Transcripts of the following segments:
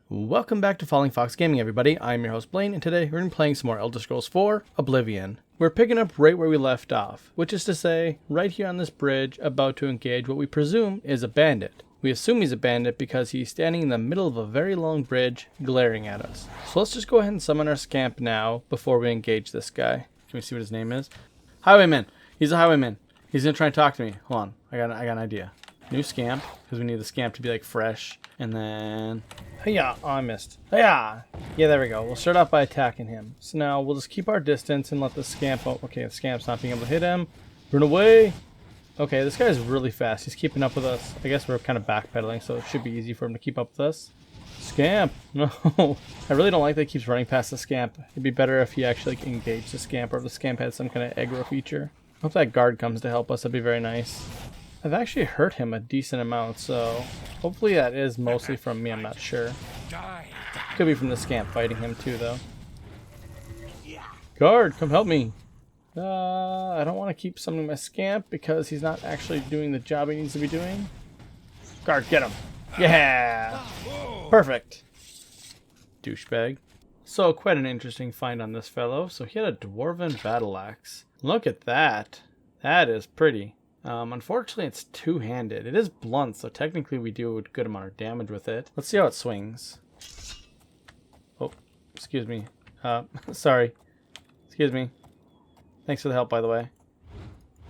Welcome back to FallingFoxGaming, everybody. I'm your host Blaine, and today we're going to be playing some more Elder Scrolls IV Oblivion. We're picking up right where we left off, which is to say, right here on this bridge, about to engage what we presume is a bandit. We assume he's a bandit because he's standing in the middle of a very long bridge, glaring at us. So let's just go ahead and summon our scamp now before we engage this guy. Can we see what his name is? Highwayman! He's a highwayman. He's going to try and talk to me. Hold on, I got an idea. New scamp, because we need the scamp to be like fresh. And then, hiya! Oh, I missed. Hiya! Yeah, there we go. We'll start off by attacking him. So now we'll just keep our distance and let the scamp. Oh, okay, the scamp's not being able to hit him. Run away! Okay, this guy's really fast. He's keeping up with us. I guess we're kind of backpedaling, so it should be easy for him to keep up with us. Scamp! No! I really don't like that he keeps running past the scamp. It'd be better if he actually like, engaged the scamp, or if the scamp had some kind of aggro feature. I hope that guard comes to help us. That'd be very nice. I've actually hurt him a decent amount, so hopefully that is mostly from me, I'm not sure. Could be from the scamp fighting him too, though. Guard, come help me! I don't want to keep summoning my scamp because he's not actually doing the job he needs to be doing. Guard, get him! Yeah! Perfect! Douchebag. So, quite an interesting find on this fellow. So he had a dwarven battle axe. Look at that! That is pretty. Unfortunately, it's two-handed. It is blunt, so technically we do a good amount of damage with it. Let's see how it swings. Oh, excuse me. Sorry. Excuse me. Thanks for the help, by the way.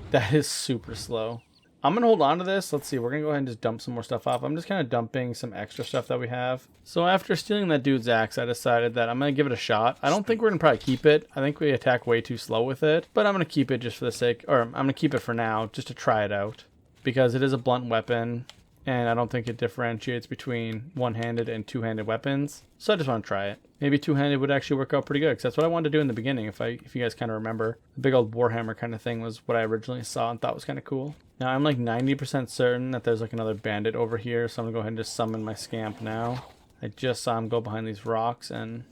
That is super slow. I'm going to hold on to this. Let's see. We're going to go ahead and just dump some more stuff off. I'm just kind of dumping some extra stuff that we have. So after stealing that dude's axe, I decided that I'm going to give it a shot. I don't think we're going to probably keep it. I think we attack way too slow with it. But I'm going to keep it just for the sake, or I'm going to keep it for now, just to try it out. Because it is a blunt weapon, and I don't think it differentiates between one-handed and two-handed weapons. So I just want to try it. Maybe two-handed would actually work out pretty good, because that's what I wanted to do in the beginning, if you guys kind of remember. The big old Warhammer kind of thing was what I originally saw and thought was kind of cool. Now I'm like 90% certain that there's like another bandit over here, so I'm going to go ahead and just summon my scamp now. I just saw him go behind these rocks, and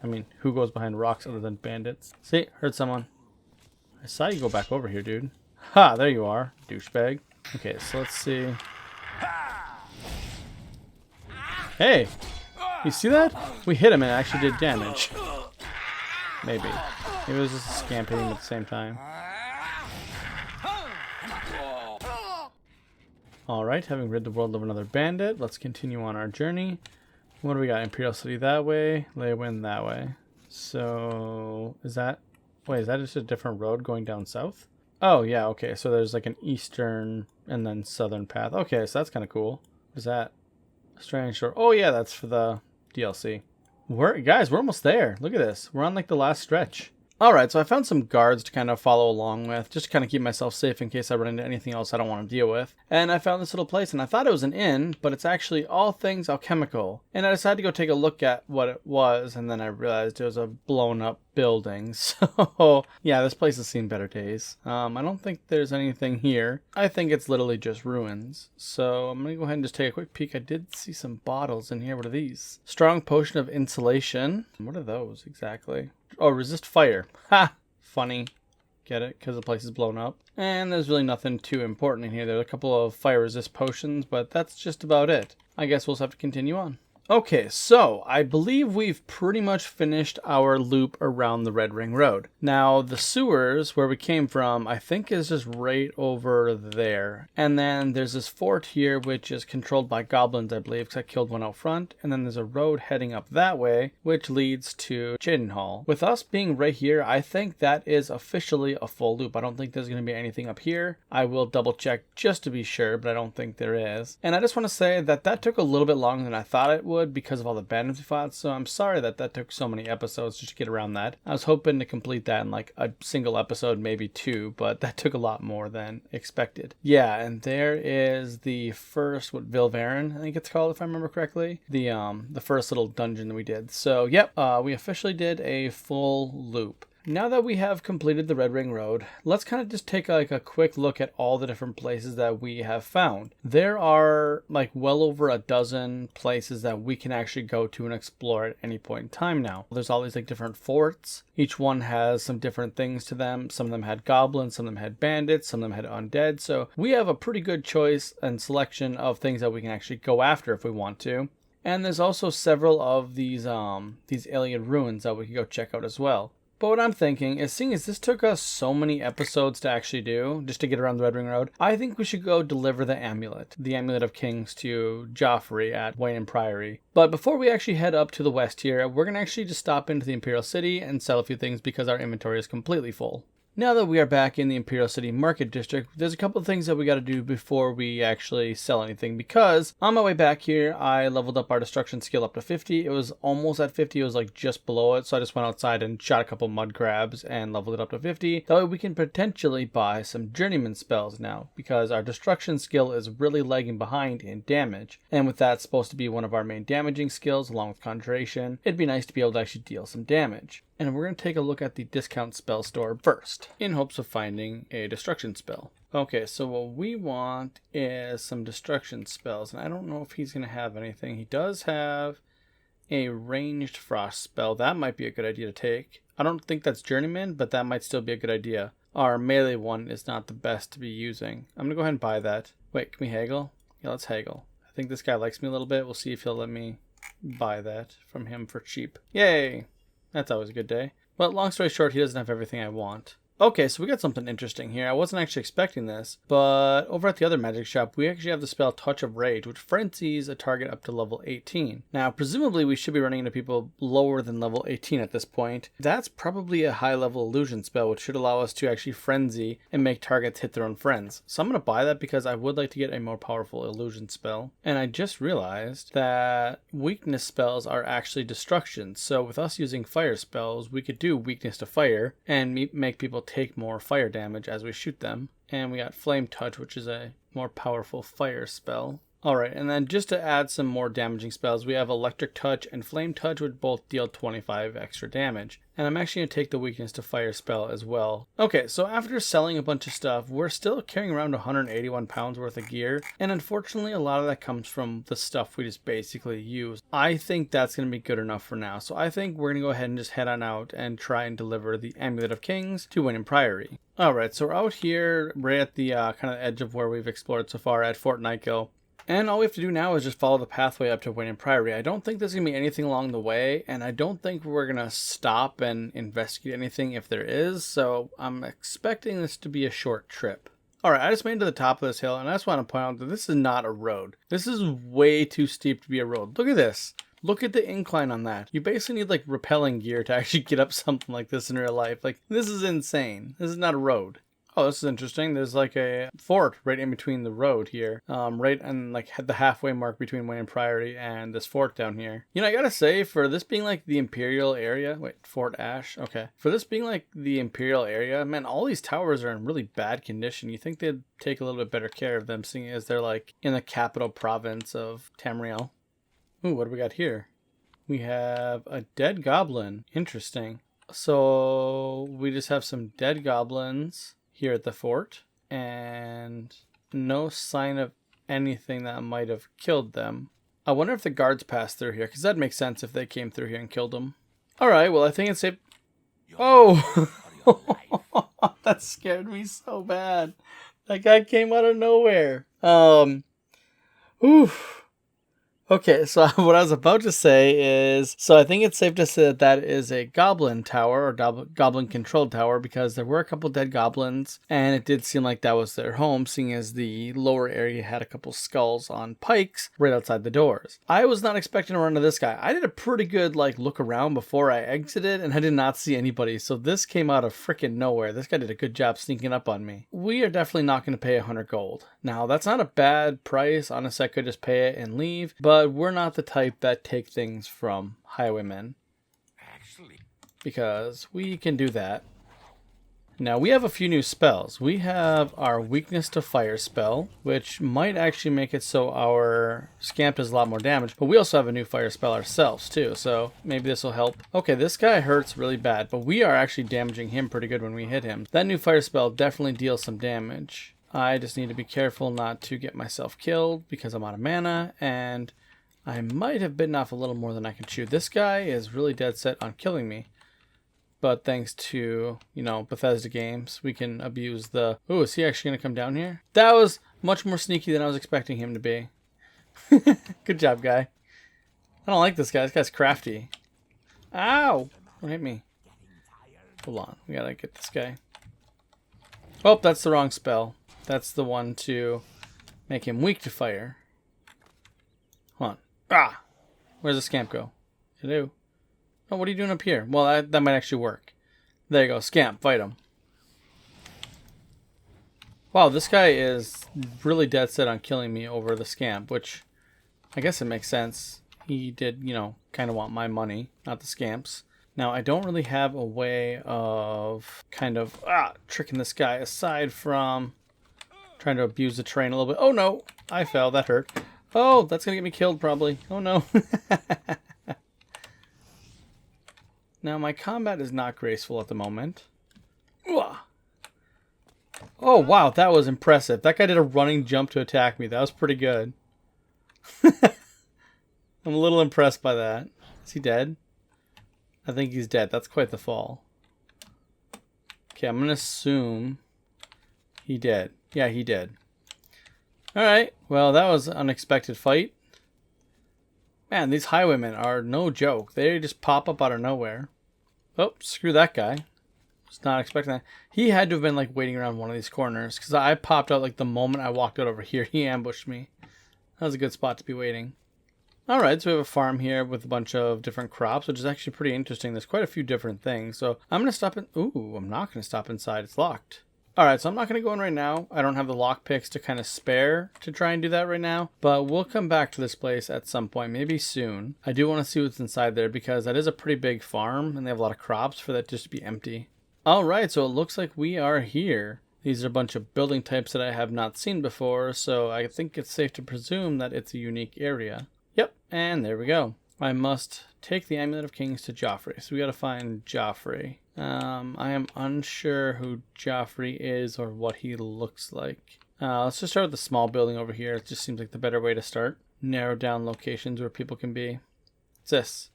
I mean, who goes behind rocks other than bandits? See, heard someone. I saw you go back over here, dude. Ha, there you are, douchebag. Okay, so let's see. Hey, you see that? We hit him and it actually did damage. Maybe. Maybe it was just a scamp hitting him at the same time. Alright, having rid the world of another bandit, let's continue on our journey. What do we got? Imperial City that way, Leywin that way. So, is that just a different road going down south? Oh, yeah, okay, so there's like an eastern and then southern path. Okay, so that's kind of cool. What is that? Strange Shore. Oh, yeah, that's for the DLC. Guys, we're almost there. Look at this. We're on like the last stretch. Alright, so I found some guards to kind of follow along with, just to kind of keep myself safe in case I run into anything else I don't want to deal with. And I found this little place, and I thought it was an inn, but it's actually all things alchemical. And I decided to go take a look at what it was, and then I realized it was a blown up building. So, yeah, this place has seen better days. I don't think there's anything here. I think it's literally just ruins. So I'm going to go ahead and just take a quick peek. I did see some bottles in here. What are these? Strong potion of insulation. What are those exactly? Oh, resist fire. Ha! Funny. Get it? Because the place is blown up. And there's really nothing too important in here. There's a couple of fire resist potions, but that's just about it. I guess we'll just have to continue on. Okay, so I believe we've pretty much finished our loop around the Red Ring Road. Now, the sewers, where we came from, I think is just right over there. And then there's this fort here, which is controlled by goblins, I believe, because I killed one out front. And then there's a road heading up that way, which leads to Cheydinhal. With us being right here, I think that is officially a full loop. I don't think there's going to be anything up here. I will double check just to be sure, but I don't think there is. And I just want to say that that took a little bit longer than I thought it would, because of all the bandits we fought, so I'm sorry that that took so many episodes just to get around that. I was hoping to complete that in like a single episode, maybe two, but that took a lot more than expected. Yeah, and there is the first, Vilvarin, I think it's called, if I remember correctly. The first little dungeon that we did. So, yep, we officially did a full loop. Now that we have completed the Red Ring Road, let's kind of just take like a quick look at all the different places that we have found. There are like well over a dozen places that we can actually go to and explore at any point in time now. There's all these like different forts. Each one has some different things to them. Some of them had goblins, some of them had bandits, some of them had undead. So we have a pretty good choice and selection of things that we can actually go after if we want to. And there's also several of these alien ruins that we can go check out as well. But what I'm thinking is, seeing as this took us so many episodes to actually do, just to get around the Red Ring Road, I think we should go deliver the Amulet of Kings to Joffrey at Wayne Priory. But before we actually head up to the west here, we're going to actually just stop into the Imperial City and sell a few things because our inventory is completely full. Now that we are back in the Imperial City Market District, there's a couple of things that we got to do before we actually sell anything, because on my way back here, I leveled up our destruction skill up to 50. It was almost at 50, it was like just below it, so I just went outside and shot a couple mud crabs and leveled it up to 50. That way we can potentially buy some journeyman spells now, because our destruction skill is really lagging behind in damage, and with that supposed to be one of our main damaging skills along with conjuration, it'd be nice to be able to actually deal some damage. And we're going to take a look at the discount spell store first, in hopes of finding a destruction spell. Okay, so what we want is some destruction spells, and I don't know if he's going to have anything. He does have a ranged frost spell. That might be a good idea to take. I don't think that's journeyman, but that might still be a good idea. Our melee one is not the best to be using. I'm going to go ahead and buy that. Wait, can we haggle? Yeah, let's haggle. I think this guy likes me a little bit. We'll see if he'll let me buy that from him for cheap. Yay! That's always a good day. But long story short, he doesn't have everything I want. Okay, so we got something interesting here. I wasn't actually expecting this, but over at the other magic shop, we actually have the spell Touch of Rage, which frenzies a target up to level 18. Now, presumably we should be running into people lower than level 18 at this point. That's probably a high level illusion spell, which should allow us to actually frenzy and make targets hit their own friends. So I'm going to buy that because I would like to get a more powerful illusion spell. And I just realized that weakness spells are actually destruction. So with us using fire spells, we could do weakness to fire and make people take more fire damage as we shoot them. And we got Flame Touch, which is a more powerful fire spell. Alright, and then just to add some more damaging spells, we have Electric Touch and Flame Touch, which both deal 25 extra damage. And I'm actually going to take the weakness to fire spell as well. Okay, so after selling a bunch of stuff, we're still carrying around 181 pounds worth of gear. And unfortunately, a lot of that comes from the stuff we just basically use. I think that's going to be good enough for now. So I think we're going to go ahead and just head on out and try and deliver the Amulet of Kings to Wayne Priory. Alright, so we're out here right at the kind of edge of where we've explored so far at Fort Nykill. And all we have to do now is just follow the pathway up to Wayne Priory. I don't think there's going to be anything along the way, and I don't think we're going to stop and investigate anything if there is, so I'm expecting this to be a short trip. Alright, I just made it to the top of this hill, and I just want to point out that this is not a road. This is way too steep to be a road. Look at this. Look at the incline on that. You basically need like rappelling gear to actually get up something like this in real life. Like, this is insane. This is not a road. Oh, this is interesting. There's like a fort right in between the road here. Right on like the halfway mark between Wayne Priory and this fort down here. You know, I gotta say, for this being like the Imperial area, wait, Fort Ash, okay. For this being like the Imperial area, man, all these towers are in really bad condition. You think they'd take a little bit better care of them, seeing as they're like in the capital province of Tamriel. Ooh, what do we got here? We have a dead goblin. Interesting. So we just have some dead goblins here at the fort, and no sign of anything that might have killed them. I wonder if the guards passed through here, because that makes sense if they came through here and killed them. Alright, well, I think it's safe. Oh! That scared me so bad. That guy came out of nowhere. Oof. Okay, so what I was about to say is, so I think it's safe to say that that is a goblin tower, or goblin controlled tower, because there were a couple dead goblins, and it did seem like that was their home, seeing as the lower area had a couple skulls on pikes right outside the doors. I was not expecting to run into this guy. I did a pretty good like look around before I exited, and I did not see anybody, so this came out of freaking nowhere. This guy did a good job sneaking up on me. We are definitely not going to pay 100 gold. Now, that's not a bad price. Honestly, I could just pay it and leave, but we're not the type that take things from highwaymen. Actually, because we can do that. Now, we have a few new spells. We have our weakness to fire spell, which might actually make it so our scamp does a lot more damage, but we also have a new fire spell ourselves too, so maybe this will help. Okay, this guy hurts really bad, but we are actually damaging him pretty good when we hit him. That new fire spell definitely deals some damage. I just need to be careful not to get myself killed because I'm out of mana, and I might have bitten off a little more than I can chew. This guy is really dead set on killing me. But thanks to, you know, Bethesda games, we can abuse the... Ooh, is he actually going to come down here? That was much more sneaky than I was expecting him to be. Good job, guy. I don't like this guy. This guy's crafty. Ow! Don't hit me. Hold on. We gotta get this guy. Oh, that's the wrong spell. That's the one to make him weak to fire. Hold on. Ah! Where's the scamp go? Hello? Oh, what are you doing up here? Well, that might actually work. There you go. Scamp, fight him. Wow, this guy is really dead set on killing me over the scamp, which I guess it makes sense. He did, you know, kind of want my money, not the scamps. Now, I don't really have a way of kind of tricking this guy aside from trying to abuse the terrain a little bit. Oh, no. I fell. That hurt. Oh, that's going to get me killed probably. Oh, no. Now, my combat is not graceful at the moment. Oh, wow. That was impressive. That guy did a running jump to attack me. That was pretty good. I'm a little impressed by that. Is he dead? I think he's dead. That's quite the fall. Okay, I'm going to assume he did. Yeah, he did. Alright, well, that was an unexpected fight. Man, these highwaymen are no joke. They just pop up out of nowhere. Oh, screw that guy. Was not expecting that. He had to have been like waiting around one of these corners because I popped out like the moment I walked out over here. He ambushed me. That was a good spot to be waiting. Alright, so we have a farm here with a bunch of different crops, which is actually pretty interesting. There's quite a few different things. So I'm going to stop in. Ooh, I'm not going to stop inside. It's locked. Alright, so I'm not going to go in right now. I don't have the lockpicks to kind of spare to try and do that right now. But we'll come back to this place at some point, maybe soon. I do want to see what's inside there because that is a pretty big farm and they have a lot of crops for that just to be empty. Alright, so it looks like we are here. These are a bunch of building types that I have not seen before, so I think it's safe to presume that it's a unique area. Yep, and there we go. I must take the Amulet of Kings to Joffrey. So we got to find Joffrey. I am unsure who Joffrey is or what he looks like. Let's just start with the small building over here. It just seems like the better way to start. Narrow down locations where people can be. What's this?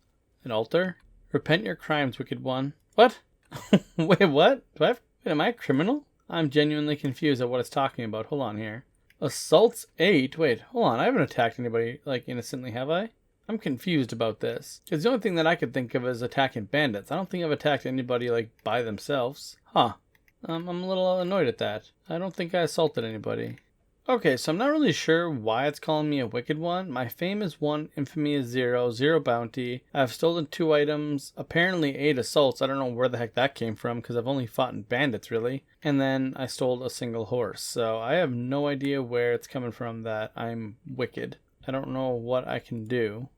An altar? Repent your crimes, wicked one. What? Wait, what? Am I a criminal? I'm genuinely confused at what it's talking about. Hold on here. Assaults 8? Wait, hold on. I haven't attacked anybody, like, innocently, have I? I'm confused about this. Because the only thing that I could think of is attacking bandits. I don't think I've attacked anybody, like, by themselves. Huh. I'm a little annoyed at that. I don't think I assaulted anybody. Okay, so I'm not really sure why it's calling me a wicked one. My fame is 1, infamy is 0, 0 bounty. I've stolen 2 items, apparently 8 assaults. I don't know where the heck that came from because I've only fought in bandits really. And then I stole a single horse. So I have no idea where it's coming from that I'm wicked. I don't know what I can do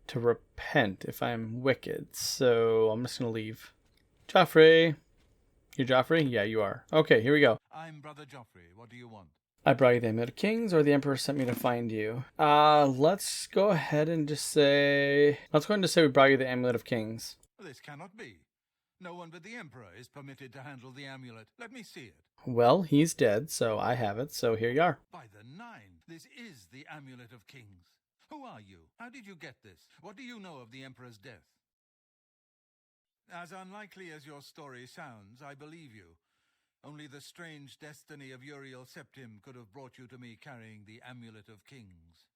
to repent if I'm wicked. So I'm just going to leave. Joffrey. You're Joffrey? Yeah, you are. Okay, here we go. I'm Brother Joffrey. What do you want? I brought you the Amulet of Kings, or the Emperor sent me to find you. Let's go ahead and just say... Let's go ahead and just say we brought you the Amulet of Kings. This cannot be. No one but the Emperor is permitted to handle the amulet. Let me see it. Well, he's dead, so I have it, so here you are. By the 9, this is the Amulet of Kings. Who are you? How did you get this? What do you know of the Emperor's death? As unlikely as your story sounds, I believe you. Only the strange destiny of Uriel Septim could have brought you to me carrying the Amulet of Kings.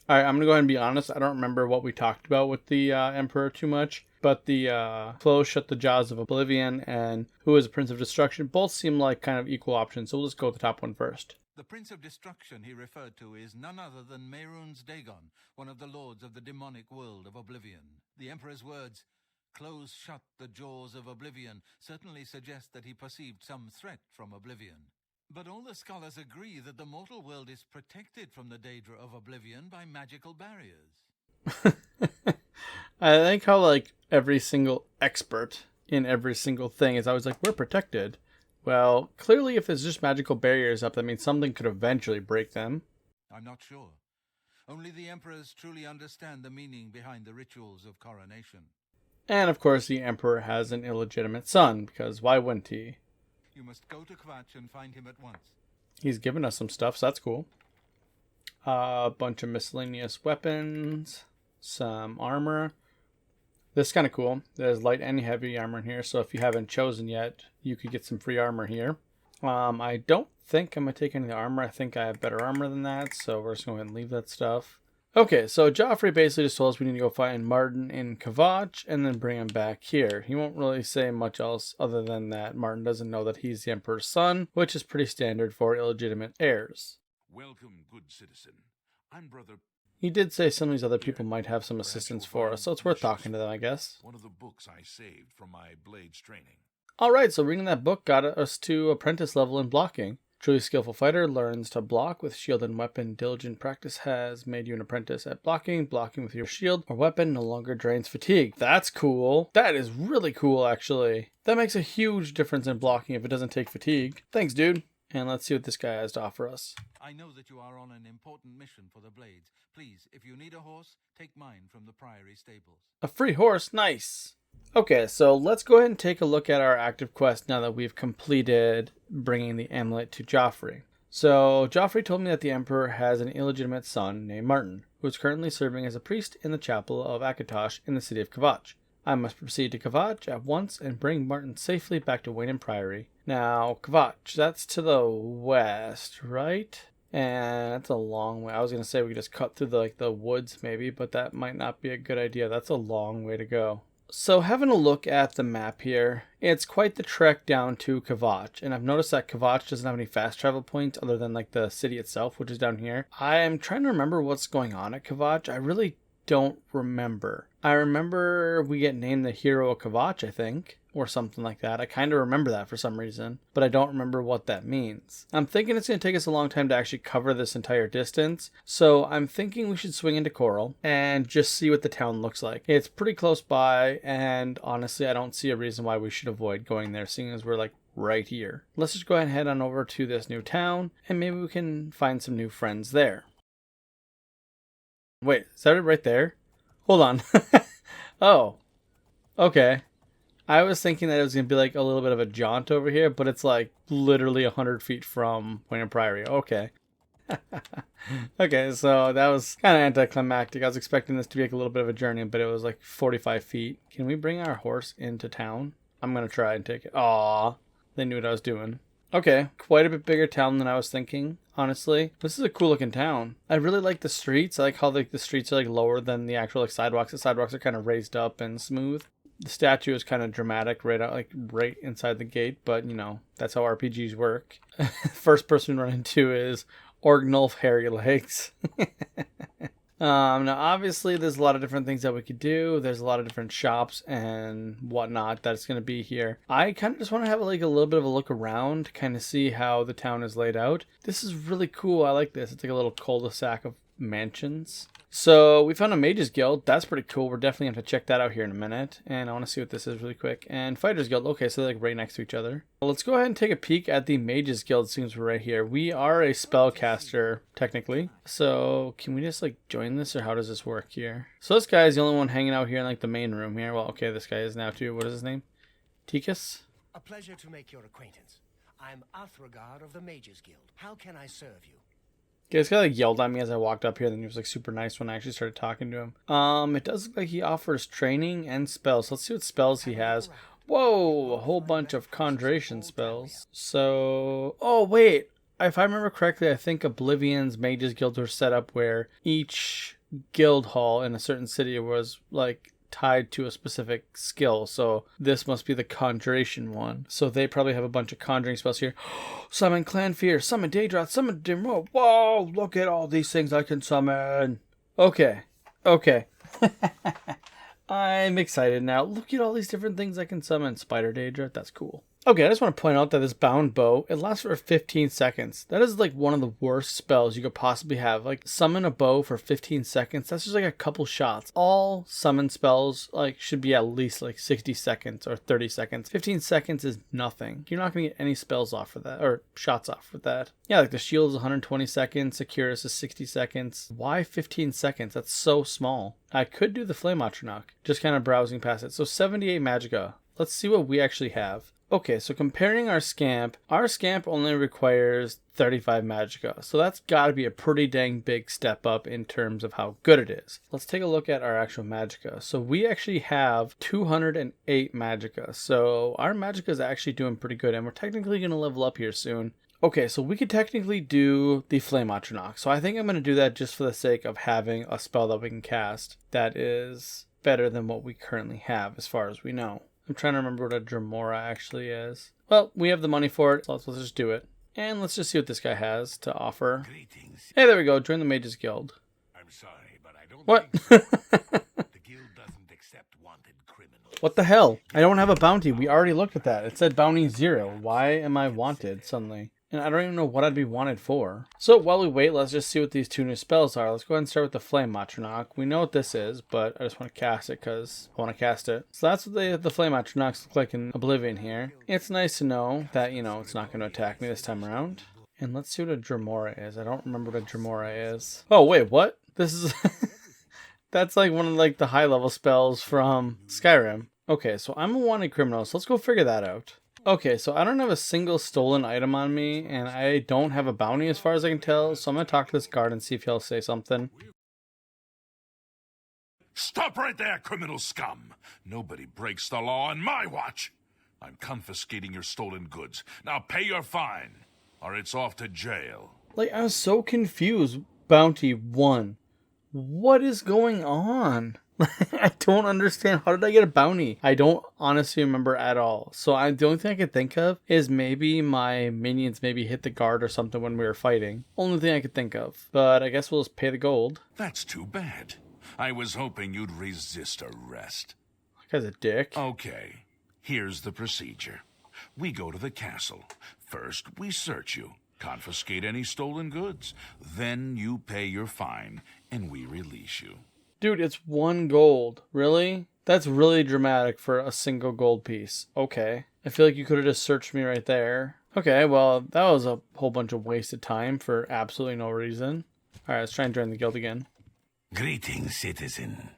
Alright, I'm going to go ahead and be honest. I don't remember what we talked about with the Emperor too much. But the Close Shut the Jaws of Oblivion and Who is a Prince of Destruction both seem like kind of equal options. So we'll just go with the top one first. The Prince of Destruction he referred to is none other than Mehrunes Dagon, one of the lords of the demonic world of Oblivion. The Emperor's words, "Close shut the jaws of Oblivion," certainly suggest that he perceived some threat from Oblivion. But all the scholars agree that the mortal world is protected from the Daedra of Oblivion by magical barriers. I think how like every single expert in every single thing is always like, we're protected. Well, clearly if there's just magical barriers up, that means something could eventually break them. I'm not sure. Only the emperors truly understand the meaning behind the rituals of coronation. And of course the Emperor has an illegitimate son, because why wouldn't he? You must go to Kvatch and find him at once. He's given us some stuff, so that's cool. A bunch of miscellaneous weapons, some armor. This is kind of cool. There's light and heavy armor in here, so if you haven't chosen yet, you could get some free armor here. I don't think I'm going to take any of the armor. I think I have better armor than that, so we're just going to go ahead and leave that stuff. Okay, so Joffrey basically just told us we need to go find Martin in Kvatch and then bring him back here. He won't really say much else other than that Martin doesn't know that he's the Emperor's son, which is pretty standard for illegitimate heirs. Welcome, good citizen. I'm Brother... He did say some of these other people might have some assistance for us, so it's worth talking to them, I guess. One of the books I saved from my blades training. Alright, so reading that book got us to apprentice level in blocking. Truly skillful fighter learns to block with shield and weapon. Diligent practice has made you an apprentice at blocking. Blocking with your shield or weapon no longer drains fatigue. That's cool. That is really cool, actually. That makes a huge difference in blocking if it doesn't take fatigue. Thanks, dude. And let's see what this guy has to offer us. I know that you are on an important mission for the Blades. Please, if you need a horse, take mine from the Priory stables. A free horse? Nice. Okay, so let's go ahead and take a look at our active quest now that we've completed bringing the amulet to Joffrey. So, Joffrey told me that the Emperor has an illegitimate son named Martin, who is currently serving as a priest in the chapel of Akatosh in the city of Kvatch. I must proceed to Kvatch at once and bring Martin safely back to Wayne Priory. Now, Kvatch, that's to the west, right? And that's a long way. I was going to say we could just cut through the woods maybe, but that might not be a good idea. That's a long way to go. So having a look at the map here, it's quite the trek down to Kvatch, and I've noticed that Kvatch doesn't have any fast travel points other than like the city itself, which is down here. I am trying to remember what's going on at Kvatch. I really don't remember. I remember we get named the hero of Kvatch, I think, or something like that. I kind of remember that for some reason, but I don't remember what that means. I'm thinking it's going to take us a long time to actually cover this entire distance, so I'm thinking we should swing into Qarl and just see what the town looks like. It's pretty close by, and honestly, I don't see a reason why we should avoid going there, seeing as we're like right here. Let's just go ahead and head on over to this new town, and maybe we can find some new friends there. Wait, is that it right there? Hold on. Oh, okay. I was thinking that it was going to be like a little bit of a jaunt over here, but it's like literally 100 feet from Wayne Priory. Okay. Okay, so that was kind of anticlimactic. I was expecting this to be like a little bit of a journey, but it was like 45 feet. Can we bring our horse into town? I'm going to try and take it. Aw, they knew what I was doing. Okay, quite a bit bigger town than I was thinking, honestly. This is a cool looking town. I really like the streets. I like how the streets are like lower than the actual like sidewalks. The sidewalks are kind of raised up and smooth. The statue is kind of dramatic right out, like right inside the gate, but you know, that's how RPGs work. First person we run into is Orgnulf Hairy Legs. Now obviously there's a lot of different things that we could do. There's a lot of different shops and whatnot that's going to be here. I kind of just want to have like a little bit of a look around to kind of see how the town is laid out. This is really cool. I like this. It's like a little cul-de-sac of mansions. So we found a Mages Guild. That's pretty cool. We're definitely going to check that out here in a minute. And I want to see what this is really quick. And Fighters Guild. Okay, so they're like right next to each other. Well, let's go ahead and take a peek at the Mages Guild since we're right here. We are a spellcaster, technically. So can we just like join this, or how does this work here? So this guy is the only one hanging out here in like the main room here. Well, okay, this guy is now too. What is his name? Tikus? A pleasure to make your acquaintance. I'm Arthurgard of the Mages Guild. How can I serve you? Yeah, this guy like yelled at me as I walked up here, then he was like super nice when I actually started talking to him. It does look like he offers training and spells. Let's see what spells he has. Whoa, a whole bunch of conjuration spells. So, oh wait, if I remember correctly, I think Oblivion's Mages Guild were set up where each guild hall in a certain city was like tied to a specific skill. So this must be the conjuration one. So they probably have a bunch of conjuring spells here. Summon Clan Fear, summon Daedroth, summon Demo. Whoa, look at all these things I can summon. Okay. I'm excited now. Look at all these different things I can summon. Spider Daedra, that's cool. Okay, I just want to point out that this bound bow, it lasts for 15 seconds. That is like one of the worst spells you could possibly have. Like summon a bow for 15 seconds. That's just like a couple shots. All summon spells like should be at least like 60 seconds or 30 seconds. 15 seconds is nothing. You're not going to get any spells off for that, or shots off for that. Yeah, like the shield is 120 seconds. Securus is 60 seconds. Why 15 seconds? That's so small. I could do the Flame Atronach, just kind of browsing past it. So 78 Magicka. Let's see what we actually have. Okay, so comparing our scamp only requires 35 Magicka. So that's got to be a pretty dang big step up in terms of how good it is. Let's take a look at our actual Magicka. So we actually have 208 Magicka. So our Magicka is actually doing pretty good, and we're technically going to level up here soon. Okay, so we could technically do the Flame Atronach. So I think I'm going to do that just for the sake of having a spell that we can cast that is better than what we currently have as far as we know. I'm trying to remember what a Dremora actually is. Well, we have the money for it, so let's just do it. And let's just see what this guy has to offer. Greetings. Hey, there we go. Join the Mages Guild. I'm sorry, but I don't What? think the guild doesn't accept wanted criminals. What the hell? I don't have a bounty. We already looked at that. It said bounty 0. Why am I wanted suddenly? And I don't even know what I'd be wanted for. So while we wait, let's just see what these 2 new spells are. Let's go ahead and start with the Flame Atronach. We know what this is, but I just want to cast it because I want to cast it. So that's what the Flame Atronachs look like in Oblivion here. It's nice to know that, you know, it's not going to attack me this time around. And let's see what a Dremora is. I don't remember what a Dremora is. Oh, wait, what? This is... That's like one of like the high level spells from Skyrim. Okay, so I'm a wanted criminal, so let's go figure that out. Okay, so I don't have a single stolen item on me, and I don't have a bounty as far as I can tell, so I'm going to talk to this guard and see if he'll say something. Stop right there, criminal scum! Nobody breaks the law on my watch! I'm confiscating your stolen goods. Now pay your fine, or it's off to jail. Like, I was so confused. Bounty 1. What is going on? I don't understand. How did I get a bounty? I don't honestly remember at all. So the only thing I could think of is maybe my minions maybe hit the guard or something when we were fighting. Only thing I could think of. But I guess we'll just pay the gold. That's too bad. I was hoping you'd resist arrest. That guy's a dick. Okay, here's the procedure. We go to the castle. First, we search you, confiscate any stolen goods. Then you pay your fine, and we release you. Dude, it's 1 gold. Really? That's really dramatic for a single gold piece. Okay. I feel like you could have just searched me right there. Okay, well, that was a whole bunch of wasted time for absolutely no reason. Alright, let's try and join the guild again. Greetings, citizen.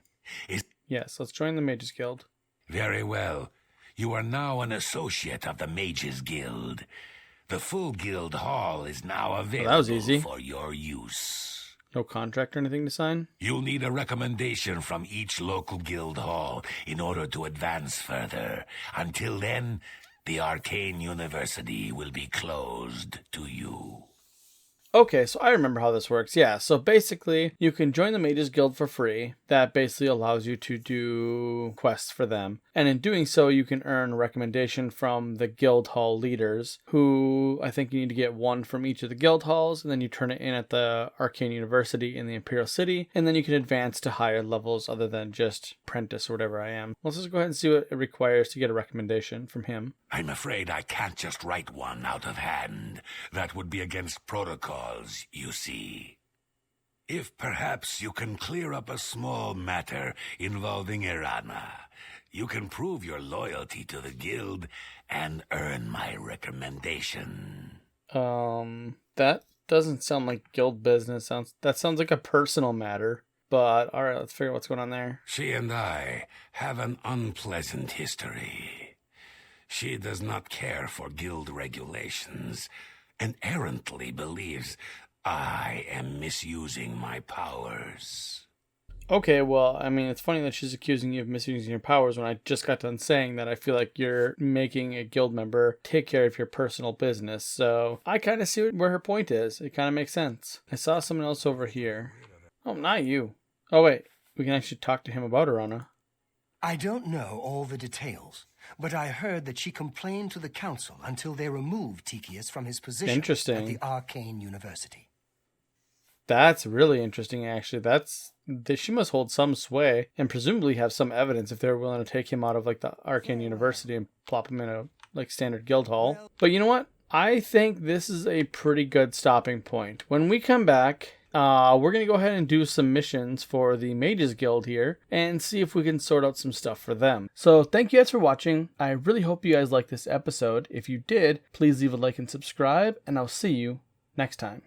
Yes, let's join the Mages Guild. Very well. You are now an associate of the Mages Guild. The full guild hall is now available that was easy. For your use. No contract or anything to sign? You'll need a recommendation from each local guild hall in order to advance further. Until then, the Arcane University will be closed to you. Okay, so I remember how this works. Yeah, so basically, you can join the Mages Guild for free. That basically allows you to do quests for them. And in doing so, you can earn a recommendation from the guild hall leaders, who I think you need to get 1 from each of the guild halls, and then you turn it in at the Arcane University in the Imperial City, and then you can advance to higher levels other than just apprentice or whatever I am. Let's just go ahead and see what it requires to get a recommendation from him. I'm afraid I can't just write one out of hand. That would be against protocols, you see. If perhaps you can clear up a small matter involving Irana, you can prove your loyalty to the guild and earn my recommendation. That doesn't sound like guild business. That sounds like a personal matter. But alright, let's figure out what's going on there. She and I have an unpleasant history. She does not care for guild regulations and errantly believes I am misusing my powers. Okay, well, I mean, it's funny that she's accusing you of misusing your powers when I just got done saying that I feel like you're making a guild member take care of your personal business. So I kind of see where her point is. It kind of makes sense. I saw someone else over here. Oh, not you. Oh, wait. We can actually talk to him about Irana. I don't know all the details, but I heard that she complained to the council until they removed Tychius from his position Interesting. at the Arcane University. That's really interesting, actually. She must hold some sway and presumably have some evidence if they're willing to take him out of like the Arcane University and plop him in a like standard guild hall. But you know what? I think this is a pretty good stopping point. When we come back, we're going to go ahead and do some missions for the Mages Guild here and see if we can sort out some stuff for them. So thank you guys for watching. I really hope you guys liked this episode. If you did, please leave a like and subscribe, and I'll see you next time.